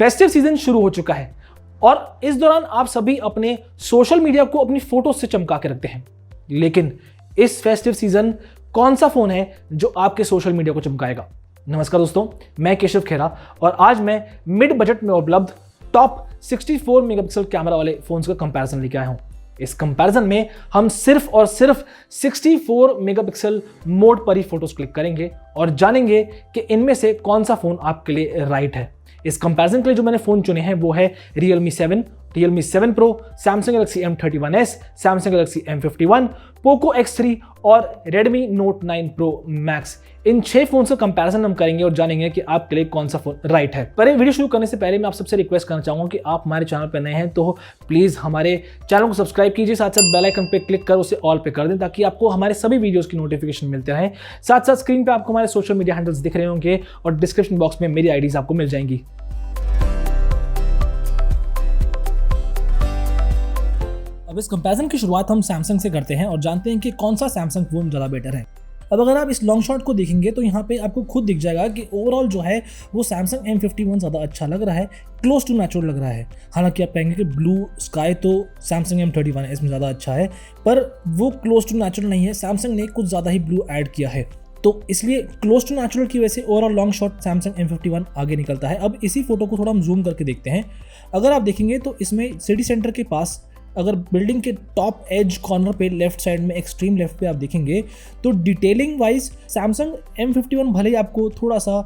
Festive season शुरू हो चुका है और इस दौरान आप सभी अपने सोशल मीडिया को अपनी फोटो से चमका के रखते हैं, लेकिन इस फेस्टिव सीजन कौन सा फोन है जो आपके सोशल मीडिया को चमकाएगा? नमस्कार दोस्तों, मैं केशव खेरा और आज मैं मिड बजट में उपलब्ध टॉप 64 मेगापिक्सल कैमरा वाले फोन्स का कंपैरिजन लेके आया हूं। इस कंपैरिजन में हम सिर्फ और सिर्फ 64 मेगापिक्सल मोड पर ही फोटोज क्लिक करेंगे और जानेंगे कि इनमें से कौन सा फोन आपके लिए राइट है। इस कंपैरिजन के लिए जो मैंने फोन चुने हैं वो है Realme 7, Realme 7 Pro, Samsung Galaxy M31s, Samsung Galaxy M51, Poco X3 और Redmi Note 9 Pro Max। इन 6 फोन का कंपैरिजन हम करेंगे और जानेंगे कि आपके लिए कौन सा फोन राइट है। पर ये वीडियो शुरू करने से पहले मैं आप सबसे रिक्वेस्ट करना चाहूंगा कि आप हमारे चैनल पर नए हैं तो प्लीज हमारे चैनल को सब्सक्राइब कीजिए, साथ साथ बेल आइकन पे क्लिक कर उसे ऑल पे कर दें ताकि आपको हमारे सभी वीडियोस की नोटिफिकेशन मिलते रहें। साथ साथ स्क्रीन पे आपको हमारे सोशल मीडिया हैंडल्स दिख रहे होंगे और डिस्क्रिप्शन बॉक्स में मेरी आईडीज आपको मिल जाएंगी। अब इस कंपैरिजन की शुरुआत हम सैमसंग से करते हैं और जानते हैं कि कौन सा सैमसंग फोन ज़्यादा बेटर है। अब अगर आप इस लॉन्ग शॉट को देखेंगे तो यहाँ पे आपको खुद दिख जाएगा कि ओवरऑल जो है वो सैमसंग M51 ज़्यादा अच्छा लग रहा है, क्लोज टू नेचुरल लग रहा है। हालांकि आप कहेंगे कि ब्लू स्काई तो सैमसंग M31 इसमें ज़्यादा अच्छा है, पर वो क्लोज टू नेचुरल नहीं है। सैमसंग ने कुछ ज़्यादा ही ब्लू ऐड किया है, तो इसलिए क्लोज टू नेचुरल की वजह से overall long shot Samsung M51 आगे निकलता है। अब इसी फोटो को थोड़ा हम जूम करके देखते हैं। अगर आप देखेंगे तो इसमें सिटी सेंटर के पास अगर बिल्डिंग के टॉप एज कॉर्नर पे लेफ्ट साइड में एक्सट्रीम लेफ्ट पे आप देखेंगे तो डिटेलिंग वाइज सैमसंग M51 भले ही आपको थोड़ा सा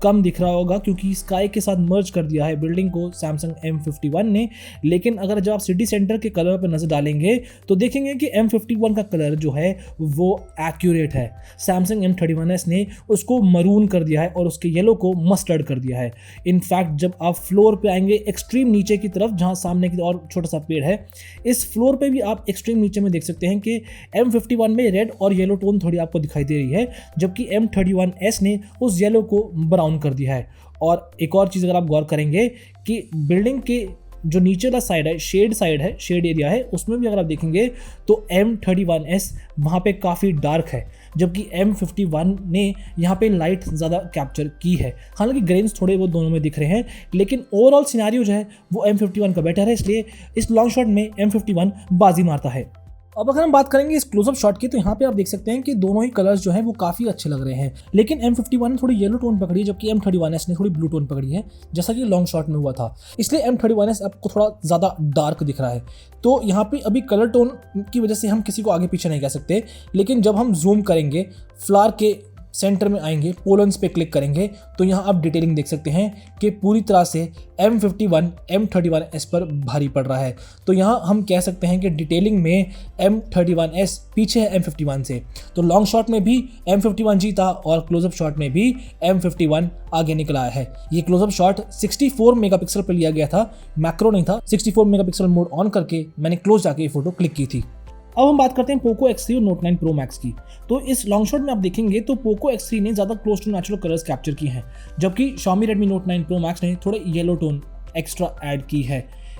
कम दिख रहा होगा क्योंकि स्काई के साथ मर्ज कर दिया है बिल्डिंग को सैमसंग M51 ने, लेकिन अगर जब आप सिटी सेंटर के कलर पर नजर डालेंगे तो देखेंगे कि M51 का कलर जो है वो एक्यूरेट है। सैमसंग M31s ने उसको मरून कर दिया है और उसके येलो को मस्टर्ड कर दिया है। इनफैक्ट जब आप फ्लोर पे आएंगे एक्सट्रीम नीचे की तरफ जहां सामने की और छोटा सा पेड़ है, इस फ्लोर पे भी आप एक्सट्रीम नीचे में देख सकते हैं कि M51 में रेड और येलो टोन थोड़ी आपको दिखाई दे रही है, जबकि M31s ने उस येलो को ब्राउन कर दिया है। और एक और चीज़ अगर आप गौर करेंगे कि बिल्डिंग के जो नीचे वाला साइड है, शेड एरिया है, उसमें भी अगर आप देखेंगे तो M31s वहाँ पे काफ़ी डार्क है, जबकि M51 ने यहाँ पे लाइट ज़्यादा कैप्चर की है। हालांकि ग्रेन्स थोड़े वो दोनों में दिख रहे हैं, लेकिन ओवरऑल सिनेरियो जो है वो M51 का बेटर है, इसलिए इस लॉन्ग शॉट में M51 बाजी मारता है। अब अगर हम बात करेंगे इस क्लोजअप शॉट की तो यहाँ पे आप देख सकते हैं कि दोनों ही कलर्स जो हैं वो काफ़ी अच्छे लग रहे हैं, लेकिन M51 ने थोड़ी येलो टोन पकड़ी है जबकि M31s ने थोड़ी ब्लू टोन पकड़ी है, जैसा कि लॉन्ग शॉट में हुआ था। इसलिए M31s आपको थोड़ा ज़्यादा डार्क दिख रहा है। तो यहाँ पे अभी कलर टोन की वजह से हम किसी को आगे पीछे नहीं कह सकते, लेकिन जब हम जूम करेंगे फ्लावर के सेंटर में आएंगे, पोलन्स पे क्लिक करेंगे तो यहाँ आप डिटेलिंग देख सकते हैं कि पूरी तरह से M51 M31s पर भारी पड़ रहा है। तो यहाँ हम कह सकते हैं कि डिटेलिंग में M31s पीछे है M51 से। तो लॉन्ग शॉट में भी M51 जीता और क्लोजअप शॉट में भी M51 आगे निकला है। ये क्लोजअप शॉट 64 मेगापिक्सल पर लिया गया था, मैक्रो नहीं था। 64 मेगापिक्सल मोड ऑन करके मैंने क्लोज जाके ये फोटो क्लिक की थी। अब हम बात करते हैं Poco X3 और Note 9 Pro Max की। तो इस लॉन्ग शॉट में आप देखेंगे तो Poco X3 ने ज़्यादा close to natural colours capture किए हैं, जबकि Xiaomi Redmi Note 9 Pro Max ने थोड़े येलो टोन एक्स्ट्रा ऐड की है।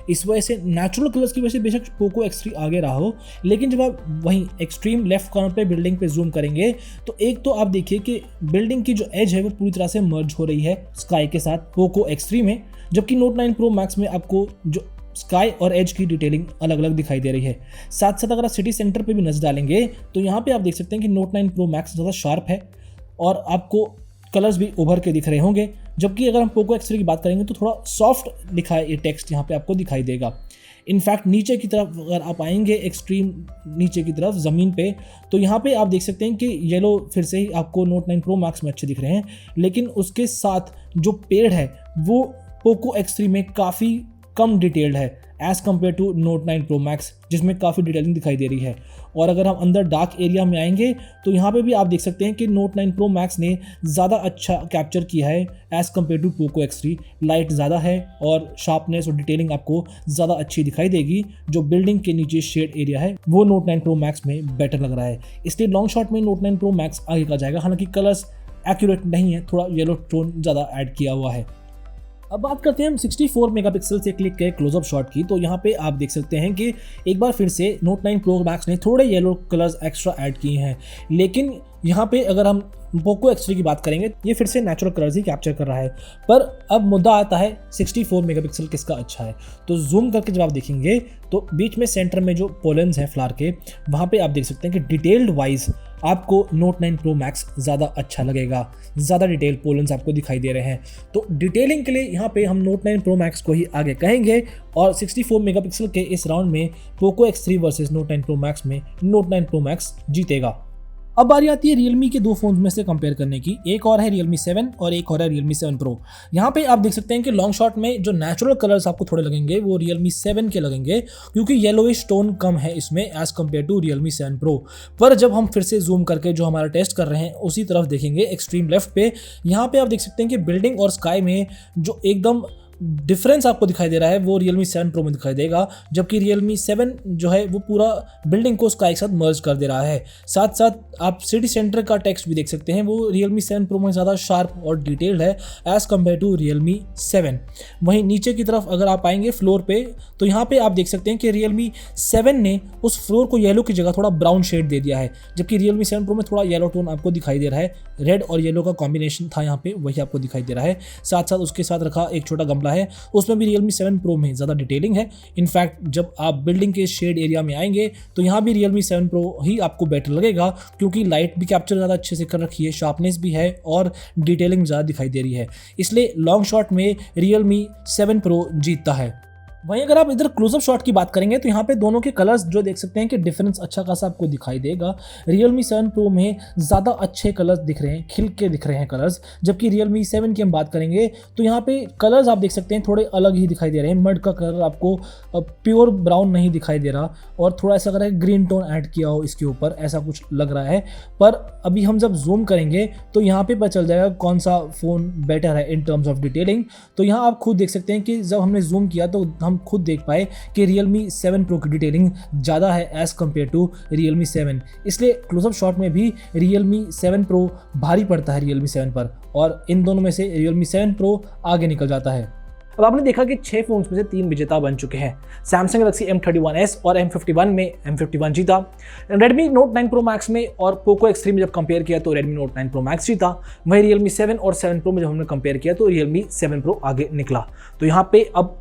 इस वजह से नेचुरल कलर्स की वजह से बेशक Poco X3 आगे रहा हो, लेकिन जब आप वहीं एक्सट्रीम लेफ्ट कॉर्नर पे बिल्डिंग पे जूम करेंगे तो एक तो आप देखिए कि बिल्डिंग की जो एज है वो पूरी तरह से मर्ज हो रही है स्काई के साथ Poco X3 में, जबकि Note 9 Pro Max में आपको जो स्काई और एज की डिटेलिंग अलग अलग दिखाई दे रही है। साथ साथ अगर आप सिटी सेंटर पे भी नजर डालेंगे तो यहाँ पे आप देख सकते हैं कि Note 9 Pro Max ज़्यादा शार्प है और आपको कलर्स भी उभर के दिख रहे होंगे, जबकि अगर हम Poco X3 की बात करेंगे तो थोड़ा सॉफ्ट लिखा है ये टेक्स्ट यहाँ पे आपको दिखाई देगा। इनफैक्ट नीचे की तरफ अगर आप आएंगे एक्सट्रीम नीचे की तरफ ज़मीन पे तो यहाँ पे आप देख सकते हैं कि येलो फिर से ही आपको Note 9 Pro Max में अच्छे दिख रहे हैं, लेकिन उसके साथ जो पेड़ है वो Poco X3 में काफ़ी कम डिटेल्ड है as compared to Note 9 Pro Max, जिसमें काफ़ी डिटेलिंग दिखाई दे रही है। और अगर हम अंदर डार्क एरिया में आएंगे तो यहाँ पे भी आप देख सकते हैं कि Note 9 Pro Max ने ज़्यादा अच्छा कैप्चर किया है as compared to Poco X3। Light ज़्यादा है और शार्पनेस और डिटेलिंग आपको ज़्यादा अच्छी दिखाई देगी। जो बिल्डिंग के नीचे शेड एरिया है वो Note 9 Pro Max में बेटर लग रहा है, इसलिए लॉन्ग शॉट में Note 9 Pro Max आगे का जाएगा। हालांकि कलर्स एक्यूरेट नहीं है, थोड़ा येलो टोन ज़्यादा ऐड किया हुआ है। अब बात करते हैं हम 64 मेगापिक्सल से क्लिक के क्लोजअप शॉट की। तो यहाँ पे आप देख सकते हैं कि एक बार फिर से Note 9 Pro Max ने थोड़े येलो कलर्स एक्स्ट्रा ऐड किए हैं, लेकिन यहाँ पे अगर हम पोको X3 की बात करेंगे, ये फिर से नेचुरल कलर्स ही कैप्चर कर रहा है। पर अब मुद्दा आता है 64 मेगापिक्सल किसका अच्छा है। तो जूम करके जब आप देखेंगे तो बीच में सेंटर में जो पोलेंस हैं फ्लावर के, वहाँ पे आप देख सकते हैं कि डिटेल्ड वाइज आपको Note 9 Pro Max ज़्यादा अच्छा लगेगा, ज़्यादा डिटेल पोलेंस आपको दिखाई दे रहे हैं। तो डिटेलिंग के लिए यहाँ पे हम Note 9 Pro Max को ही आगे कहेंगे और 64 मेगापिक्सल के इस राउंड में Poco X3 versus Note 9 Pro Max में Note 9 Pro Max जीतेगा। अब बारी आती है Realme के दो फोन में से कंपेयर करने की। एक और है Realme 7 और एक और है Realme 7 Pro। यहाँ पे आप देख सकते हैं कि लॉन्ग शॉट में जो नेचुरल कलर्स आपको थोड़े लगेंगे वो Realme 7 के लगेंगे, क्योंकि येलोइश टोन कम है इसमें as compared to Realme 7 Pro। पर जब हम फिर से जूम करके जो हमारा टेस्ट कर रहे हैं उसी तरफ देखेंगे एक्सट्रीम लेफ्ट पे, यहाँ पे आप देख सकते हैं कि बिल्डिंग और स्काई में जो एकदम डिफरेंस आपको दिखाई दे रहा है वो Realme 7 Pro में दिखाई देगा, जबकि Realme 7 जो है वो पूरा बिल्डिंग को स्काई के साथ मर्ज कर दे रहा है। साथ साथ आप सिटी सेंटर का टेक्स्ट भी देख सकते हैं, वो Realme 7 Pro में ज़्यादा शार्प और डिटेल्ड है एज़ कम्पेयर टू Realme 7। वहीं नीचे की तरफ अगर आप आएंगे फ्लोर पे, तो यहाँ पे आप देख सकते हैं कि Realme 7 ने उस फ्लोर को येलो की जगह थोड़ा ब्राउन शेड दे दिया है, जबकि Realme 7 Pro में थोड़ा येलो टोन आपको दिखाई दे रहा है। रेड और येलो का कॉम्बिनेशन था यहाँ पे, वही आपको दिखाई दे रहा है। साथ साथ उसके साथ रखा एक छोटा गमला है, उसमें भी Realme 7 Pro में ज़्यादा डिटेलिंग है। इनफैक्ट जब आप बिल्डिंग के शेड एरिया में आएंगे तो यहाँ भी Realme 7 Pro ही आपको बेटर लगेगा, क्योंकि लाइट भी कैप्चर ज़्यादा अच्छे से कर रखी है, शार्पनेस भी है और डिटेलिंग ज़्यादा दिखाई दे रही है। इसलिए लॉन्ग शॉट में Realme 7 Pro जीतता है। वहीं अगर आप इधर क्लोजअप शॉट की बात करेंगे तो यहाँ पे दोनों के कलर्स जो देख सकते हैं कि डिफरेंस अच्छा खासा आपको दिखाई देगा। Realme 7 Pro में ज़्यादा अच्छे कलर्स दिख रहे हैं, खिल के दिख रहे हैं कलर्स, जबकि Realme 7 की हम बात करेंगे तो यहाँ पे कलर्स आप देख सकते हैं थोड़े अलग ही दिखाई दे रहे हैं। मड का कलर आपको प्योर ब्राउन नहीं दिखाई दे रहा और थोड़ा ऐसा लग रहा है ग्रीन टोन ऐड किया हो इसके ऊपर, ऐसा कुछ लग रहा है। पर अभी हम जब जूम करेंगे तो यहाँ पे पता चल जाएगा कौन सा फ़ोन बेटर है इन टर्म्स ऑफ डिटेलिंग। तो यहाँ आप खुद देख सकते हैं कि जब हमने जूम किया तो हम खुद देख पाए कि Realme 7 Pro की डिटेलिंग ज़्यादा है एज़ कम्पेयर टू Realme 7। इसलिए क्लोजअप शॉट में भी Realme 7 Pro भारी पड़ता है Realme 7 पर, और इन दोनों में से Realme 7 Pro आगे निकल जाता है। अब आपने देखा कि 6 फोन्स में से 3 विजेता बन चुके हैं। Samsung Galaxy M31s और M51 में M51 जीता। Redmi Note 9 Pro Max में और Poco X3 में जब कंपेयर किया तो Redmi Note 9 Pro Max जीता। वहीं Realme 7 और 7 Pro में जब हमने कंपेयर किया तो Realme 7 Pro आगे निकला। तो यहाँ पे अब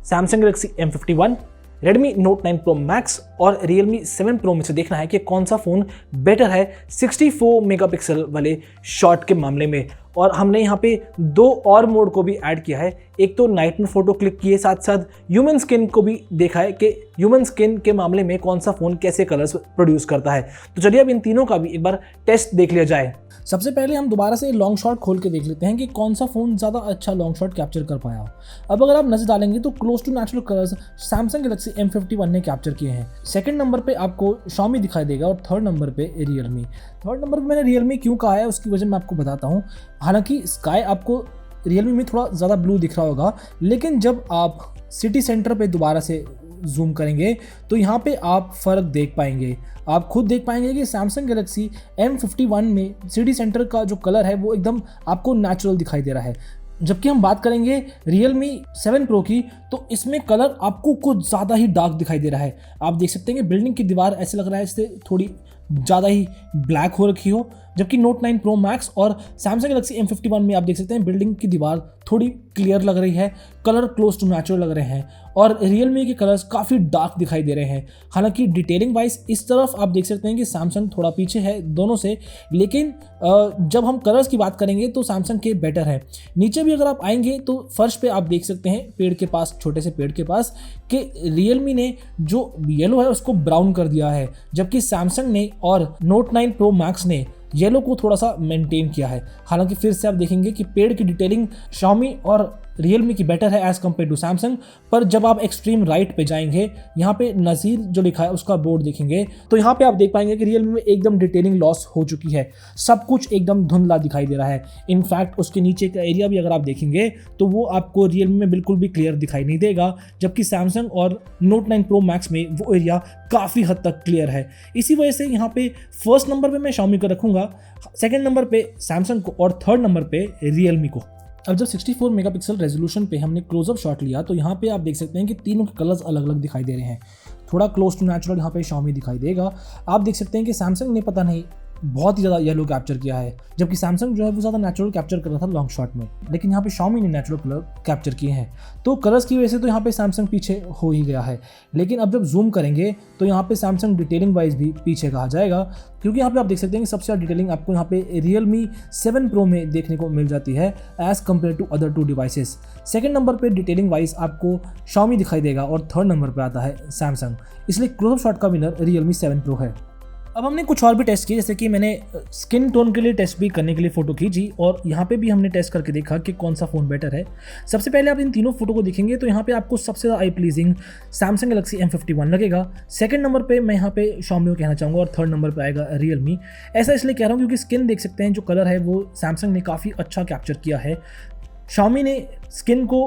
Samsung Galaxy M51, Redmi Note 9 Pro Max और Realme 7 Pro में से देखना है कि कौन सा फ़ोन बेटर है 64 मेगापिक्सल वाले शॉट के मामले में। और हमने यहाँ पे 2 और मोड को भी ऐड किया है। एक तो नाइट में फ़ोटो क्लिक किए, साथ साथ ह्यूमन स्किन को भी देखा है कि ह्यूमन स्किन के मामले में कौन सा फ़ोन कैसे कलर्स प्रोड्यूस करता है। तो चलिए अब इन तीनों का भी एक बार टेस्ट देख लिया जाए। सबसे पहले हम दोबारा से लॉन्ग शॉट खोल के देख लेते हैं कि कौन सा फ़ोन ज़्यादा अच्छा लॉन्ग शॉट कैप्चर कर पाया। अब अगर आप नजर डालेंगे तो close to natural colours Samsung Galaxy M51 ने कैप्चर किए हैं। सेकंड नंबर पे आपको Xiaomi दिखाई देगा और थर्ड नंबर पे Realme। थर्ड नंबर पे मैंने Realme क्यों कहा है उसकी वजह मैं आपको बताता हूँ। हालांकि स्काई आपको Realme में थोड़ा ज़्यादा ब्लू दिख रहा होगा, लेकिन जब आप सिटी सेंटर पे दोबारा से जूम करेंगे तो यहाँ पे आप फ़र्क देख पाएंगे। आप खुद देख पाएंगे कि Samsung Galaxy M51 में सिटी सेंटर का जो कलर है वो एकदम आपको नेचुरल दिखाई दे रहा है। जबकि हम बात करेंगे Realme 7 Pro की तो इसमें कलर आपको कुछ ज़्यादा ही डार्क दिखाई दे रहा है। आप देख सकते हैं कि बिल्डिंग की दीवार ऐसे लग रहा है इससे थोड़ी ज़्यादा ही ब्लैक हो रखी हो, जबकि Note 9 Pro Max और Samsung Galaxy M51 में आप देख सकते हैं बिल्डिंग की दीवार थोड़ी क्लियर लग रही है, कलर क्लोज टू नेचुरल लग रहे हैं और Realme के कलर्स काफ़ी डार्क दिखाई दे रहे हैं। हालांकि डिटेलिंग वाइज इस तरफ आप देख सकते हैं कि Samsung थोड़ा पीछे है दोनों से, लेकिन जब हम कलर्स की बात करेंगे तो Samsung के बेटर है। नीचे भी अगर आप आएंगे तो फर्श पे आप देख सकते हैं पेड़ के पास, छोटे से पेड़ के पास, कि Realme ने जो येलो है उसको ब्राउन कर दिया है, जबकि Samsung ने और Note 9 Pro Max ने येलो को थोड़ा सा मेंटेन किया है। हालांकि फिर से आप देखेंगे कि पेड़ की डिटेलिंग Xiaomi और Realme की बेटर है एज कम्पेयर टू Samsung। पर जब आप एक्सट्रीम राइट पे जाएंगे, यहाँ पे नज़ीर जो लिखा है उसका बोर्ड देखेंगे तो यहाँ पे आप देख पाएंगे कि Realme में एकदम डिटेलिंग लॉस हो चुकी है, सब कुछ एकदम धुंधला दिखाई दे रहा है। इनफैक्ट उसके नीचे का एरिया भी अगर आप देखेंगे तो वो आपको Realme में बिल्कुल भी क्लियर दिखाई नहीं देगा, जबकि Samsung और Note 9 Pro Max में वो एरिया काफ़ी हद तक क्लियर है। इसी वजह से यहाँ पे फर्स्ट नंबर पे मैं Xiaomi को रखूँगा, सेकेंड नंबर पे Samsung को और थर्ड नंबर पे Realme को। अब जब 64 मेगापिक्सल रेजोल्यूशन पे हमने क्लोजअप शॉट लिया तो यहाँ पे आप देख सकते हैं कि तीनों के कलर्स अलग अलग दिखाई दे रहे हैं। थोड़ा क्लोज टू नेचुरल यहाँ पे Xiaomi दिखाई देगा। आप देख सकते हैं कि सैमसंग ने पता नहीं बहुत ही ज़्यादा येलो कैप्चर किया है, जबकि सैमसंग जो है वो ज़्यादा नेचुरल कैप्चर कर रहा था लॉन्ग शॉट में, लेकिन यहाँ पे Xiaomi ने नेचुरल कलर कैप्चर किए हैं। तो कलर्स की वजह से तो यहाँ पे सैमसंग पीछे हो ही गया है। लेकिन अब जब जूम करेंगे तो यहाँ पे सैमसंग डिटेलिंग वाइज भी पीछे कहा जाएगा, क्योंकि यहाँ पे आप देख सकते हैं कि सबसे ज़्यादा डिटेलिंग आपको यहाँ पे Realme 7 Pro में देखने को मिल जाती है as compared to other 2 devices. Second number पे डिटेलिंग वाइज आपको Xiaomi दिखाई देगा और थर्ड नंबर पे आता है सैमसंग। इसलिए क्लोजअप शॉट का विनर Realme 7 Pro है। अब हमने कुछ और भी टेस्ट किए, जैसे कि मैंने स्किन टोन के लिए टेस्ट भी करने के लिए फ़ोटो खींची और यहाँ पे भी हमने टेस्ट करके देखा कि कौन सा फ़ोन बेटर है। सबसे पहले आप इन तीनों फोटो को देखेंगे तो यहाँ पे आपको सबसे ज़्यादा आई प्लीजिंग सैमसंग गैलेक्सी M51 लगेगा। सेकंड नंबर पे मैं यहाँ पे Xiaomi को कहना चाहूँगा और थर्ड नंबर पे आएगा Realme। ऐसा इसलिए कह रहा हूँ क्योंकि स्किन देख सकते हैं जो कलर है वो सैमसंग ने काफ़ी अच्छा कैप्चर किया है। Xiaomi ने स्किन को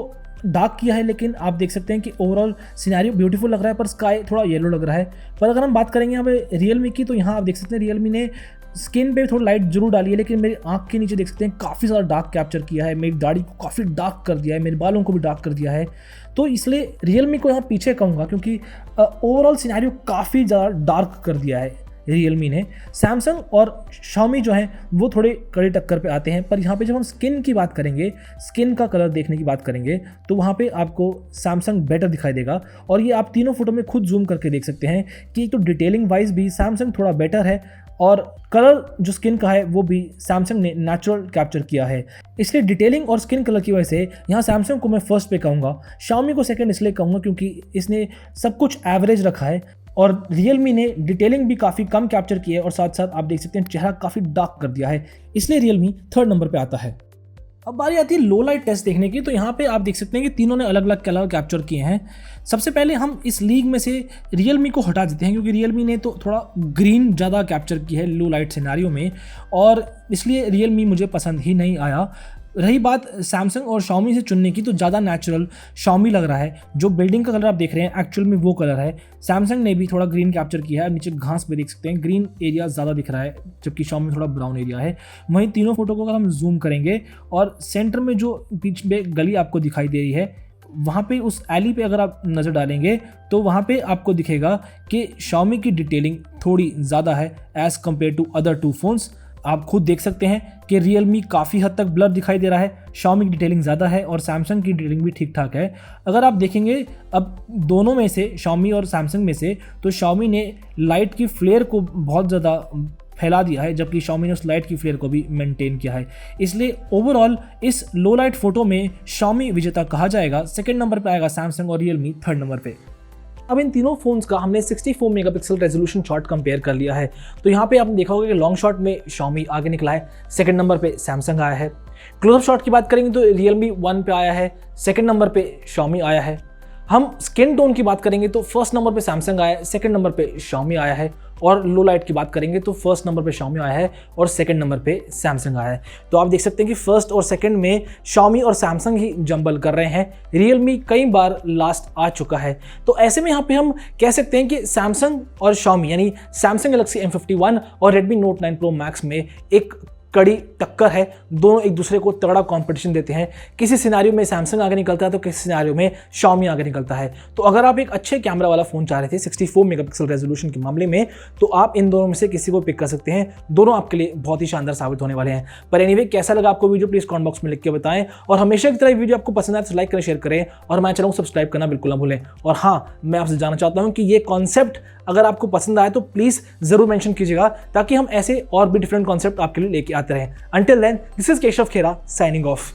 डार्क किया है, लेकिन आप देख सकते हैं कि ओवरऑल सिनेरियो ब्यूटीफुल लग रहा है, पर स्काई थोड़ा येलो लग रहा है। पर अगर हम बात करेंगे यहाँ पे Realme की, तो यहाँ आप देख सकते हैं Realme ने स्किन पे थोड़ी लाइट जरूर डाली है, लेकिन मेरी आंख के नीचे देख सकते हैं काफ़ी ज़्यादा डार्क कैप्चर किया है। मेरी दाढ़ी को काफ़ी डार्क कर दिया है, मेरे बालों को भी डार्क कर दिया है। तो इसलिए Realme को यहाँ पीछे कहूँगा, क्योंकि ओवरऑल सिनेरियो काफ़ी ज़्यादा डार्क कर दिया है Realme ने। सैमसंग और Xiaomi जो है वो थोड़े कड़े टक्कर पे आते हैं, पर यहाँ पे जब हम स्किन की बात करेंगे, स्किन का कलर देखने की बात करेंगे, तो वहाँ पे आपको सैमसंग बेटर दिखाई देगा। और ये आप तीनों फोटो में खुद जूम करके देख सकते हैं कि एक तो डिटेलिंग वाइज भी सैमसंग थोड़ा बेटर है और कलर जो स्किन का है वो भी सैमसंग ने नेचुरल कैप्चर किया है। इसलिए डिटेलिंग और स्किन कलर की वजह से यहाँ सैमसंग को मैं फर्स्ट पे कहूँगा, Xiaomi को सेकंड इसलिए कहूँगा क्योंकि इसने सब कुछ एवरेज रखा है और Realme ने डिटेलिंग भी काफ़ी कम कैप्चर की है और साथ साथ आप देख सकते हैं चेहरा काफ़ी डार्क कर दिया है, इसलिए Realme थर्ड नंबर पे आता है। अब बारी आती है लो लाइट टेस्ट देखने की, तो यहाँ पे आप देख सकते हैं कि तीनों ने अलग अलग कलर कैप्चर किए हैं। सबसे पहले हम इस लीग में से Realme को हटा देते हैं, क्योंकि Realme ने तो थोड़ा ग्रीन ज़्यादा कैप्चर की है लो लाइट सिनेरियो में, और इसलिए Realme मुझे पसंद ही नहीं आया। रही बात सैमसंग और Xiaomi से चुनने की, तो ज़्यादा नेचुरल Xiaomi लग रहा है। जो बिल्डिंग का कलर आप देख रहे हैं एक्चुअल में वो कलर है। सैमसंग ने भी थोड़ा ग्रीन कैप्चर किया है, नीचे घास पे देख सकते हैं ग्रीन एरिया ज़्यादा दिख रहा है, जबकि Xiaomi थोड़ा ब्राउन एरिया है। वहीं तीनों फोटो को अगर हम जूम करेंगे और सेंटर में जो बीच में गली आपको दिखाई दे रही है, वहाँ पे उस एली पे अगर आप नज़र डालेंगे तो वहाँ पे आपको दिखेगा कि Xiaomi की डिटेलिंग थोड़ी ज़्यादा है as compared to other 2 phones. आप खुद देख सकते हैं कि Realme काफ़ी हद तक ब्लर दिखाई दे रहा है, Xiaomi की डिटेलिंग ज़्यादा है और सैमसंग की डिटेलिंग भी ठीक ठाक है। अगर आप देखेंगे अब दोनों में से, Xiaomi और सैमसंग में से, तो Xiaomi ने लाइट की फ्लेयर को बहुत ज़्यादा फैला दिया है, जबकि Xiaomi ने उस लाइट की फ्लेयर को भी मेंटेन किया है। इसलिए ओवरऑल इस लो लाइट फोटो में Xiaomi विजेता कहा जाएगा। सेकेंड नंबर पर आएगा सैमसंग और Realme थर्ड नंबर पे। अब इन तीनों फोन्स का हमने 64 मेगापिक्सल रेजोल्यूशन शॉट कंपेयर कर लिया है, तो यहाँ पे आपने देखा होगा कि लॉन्ग शॉट में Xiaomi आगे निकला है, सेकंड नंबर पे सैमसंग आया है। क्लोजअप शॉट की बात करेंगे तो Realme 1 पे आया है, सेकंड नंबर पे Xiaomi आया है। हम स्किन टोन की बात करेंगे तो फर्स्ट नंबर पे सैमसंग आया है, सेकंड नंबर पे Xiaomi आया है। और लो लाइट की बात करेंगे तो फर्स्ट नंबर पे Xiaomi आया है और सेकंड नंबर पे सैमसंग आया है। तो आप देख सकते हैं कि फर्स्ट और सेकंड में Xiaomi और सैमसंग ही जंबल कर रहे हैं, Realme कई बार लास्ट आ चुका है। तो ऐसे में यहाँ पे हम कह सकते हैं कि सैमसंग और Xiaomi यानी सैमसंग गैलेक्सी M51 और Redmi Note 9 Pro Max में एक कड़ी टक्कर है। दोनों एक दूसरे को तगड़ा कंपटीशन देते हैं। किसी सिनेरियो में सैमसंग आगे निकलता है तो किसी सिनेरियो में Xiaomi आगे निकलता है। तो अगर आप एक अच्छे कैमरा वाला फ़ोन चाह रहे थे 64 मेगापिक्सल रेजोल्यूशन के मामले में, तो आप इन दोनों में से किसी को पिक कर सकते हैं। दोनों आपके लिए बहुत ही शानदार साबित होने वाले हैं। पर एनीवे, कैसा लगा आपको वीडियो प्लीज़ कमेंट बॉक्स में लिख के बताएं, और हमेशा की तरह वीडियो आपको पसंद आए तो लाइक करें, शेयर करें और हमारे चैनल को सब्सक्राइब करना बिल्कुल ना भूलें। और हाँ, मैं आपसे जानना चाहता हूँ कि ये कॉन्सेप्ट अगर आपको पसंद आए तो प्लीज़ ज़रूर मेंशन कीजिएगा, ताकि हम ऐसे और भी डिफरेंट कॉन्सेप्ट आपके लिए लेके आते रहें। Until then, this is Keshav Khera signing of.